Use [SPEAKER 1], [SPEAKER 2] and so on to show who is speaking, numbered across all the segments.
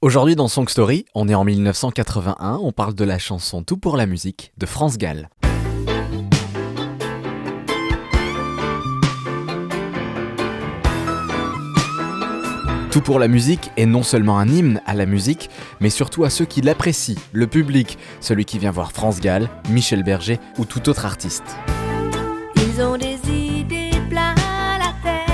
[SPEAKER 1] Aujourd'hui dans Song Story, on est en 1981, on parle de la chanson Tout pour la musique de France Gall. Tout pour la musique est non seulement un hymne à la musique, mais surtout à ceux qui l'apprécient, le public, celui qui vient voir France Gall, Michel Berger ou tout autre artiste.
[SPEAKER 2] Ils ont des idées plein la tête.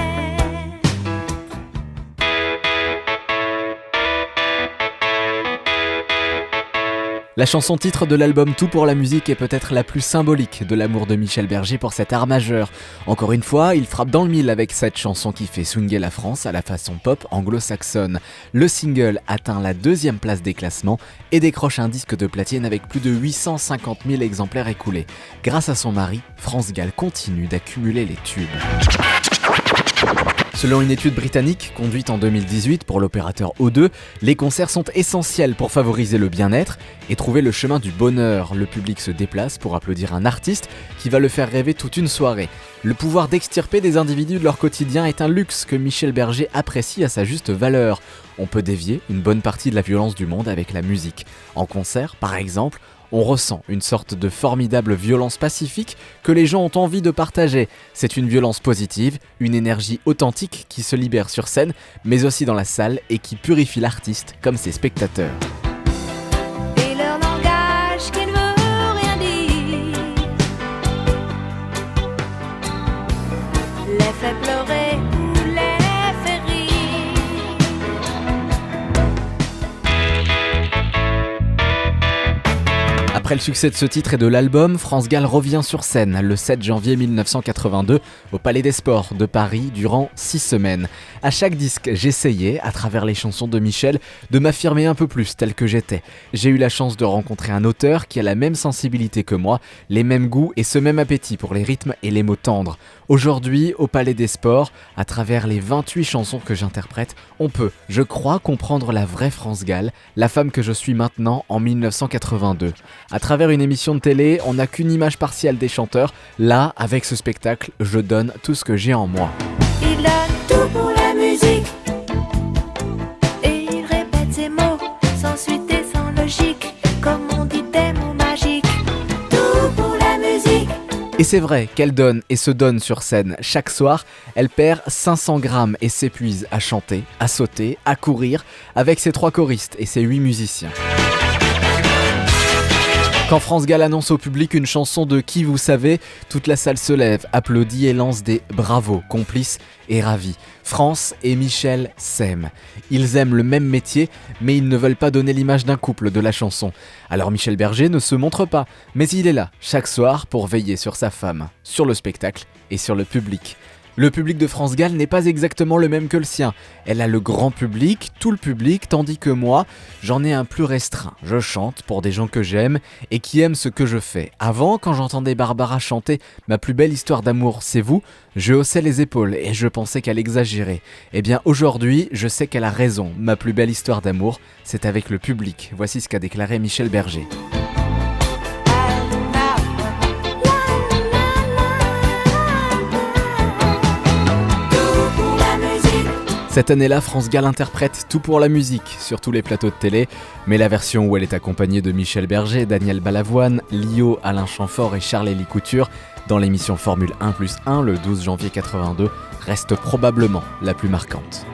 [SPEAKER 1] La chanson titre de l'album Tout pour la musique est peut-être la plus symbolique de l'amour de Michel Berger pour cet art majeur. Encore une fois, il frappe dans le mille avec cette chanson qui fait swinguer la France à la façon pop anglo-saxonne. Le single atteint la 2e place des classements et décroche un disque de platine avec plus de 850 000 exemplaires écoulés. Grâce à son mari, France Gall continue d'accumuler les tubes. Selon une étude britannique conduite en 2018 pour l'opérateur O2, les concerts sont essentiels pour favoriser le bien-être et trouver le chemin du bonheur. Le public se déplace pour applaudir un artiste qui va le faire rêver toute une soirée. Le pouvoir d'extirper des individus de leur quotidien est un luxe que Michel Berger apprécie à sa juste valeur. On peut dévier une bonne partie de la violence du monde avec la musique. En concert, par exemple, on ressent une sorte de formidable violence pacifique que les gens ont envie de partager. C'est une violence positive, une énergie authentique qui se libère sur scène, mais aussi dans la salle et qui purifie l'artiste comme ses spectateurs.
[SPEAKER 2] Et leur langage qui ne veut rien dire les fait pleurer ou les fait rire.
[SPEAKER 1] Après le succès de ce titre et de l'album, France Gall revient sur scène le 7 janvier 1982 au Palais des Sports de Paris durant 6 semaines. À chaque disque, j'essayais, à travers les chansons de Michel, de m'affirmer un peu plus tel que j'étais. J'ai eu la chance de rencontrer un auteur qui a la même sensibilité que moi, les mêmes goûts et ce même appétit pour les rythmes et les mots tendres. Aujourd'hui, au Palais des Sports, à travers les 28 chansons que j'interprète, on peut, je crois, comprendre la vraie France Gall, la femme que je suis maintenant en 1982. À travers une émission de télé, on n'a qu'une image partielle des chanteurs. Là, avec ce spectacle, je donne tout ce que j'ai en moi.
[SPEAKER 2] Il a tout pour la musique et il répète ses mots sans suite et sans logique, comme on dit des mots magiques. Tout pour la musique.
[SPEAKER 1] Et c'est vrai qu'elle donne et se donne sur scène. Chaque soir, elle perd 500 grammes et s'épuise à chanter, à sauter, à courir, avec ses 3 choristes et ses 8 musiciens. Quand France Gall annonce au public une chanson de Qui vous savez, toute la salle se lève, applaudit et lance des bravos, complices et ravis. France et Michel s'aiment. Ils aiment le même métier, mais ils ne veulent pas donner l'image d'un couple de la chanson. Alors Michel Berger ne se montre pas, mais il est là, chaque soir, pour veiller sur sa femme, sur le spectacle et sur le public. Le public de France Gall n'est pas exactement le même que le sien. Elle a le grand public, tout le public, tandis que moi, j'en ai un plus restreint. Je chante pour des gens que j'aime et qui aiment ce que je fais. Avant, quand j'entendais Barbara chanter « Ma plus belle histoire d'amour, c'est vous », je haussais les épaules et je pensais qu'elle exagérait. Eh bien aujourd'hui, je sais qu'elle a raison. Ma plus belle histoire d'amour, c'est avec le public. Voici ce qu'a déclaré Michel Berger. Cette année-là, France Gall interprète Tout pour la musique sur tous les plateaux de télé, mais la version où elle est accompagnée de Michel Berger, Daniel Balavoine, Lio, Alain Chamfort et Charles-Élie Couture dans l'émission Formule 1+1 le 12 janvier 82 reste probablement la plus marquante.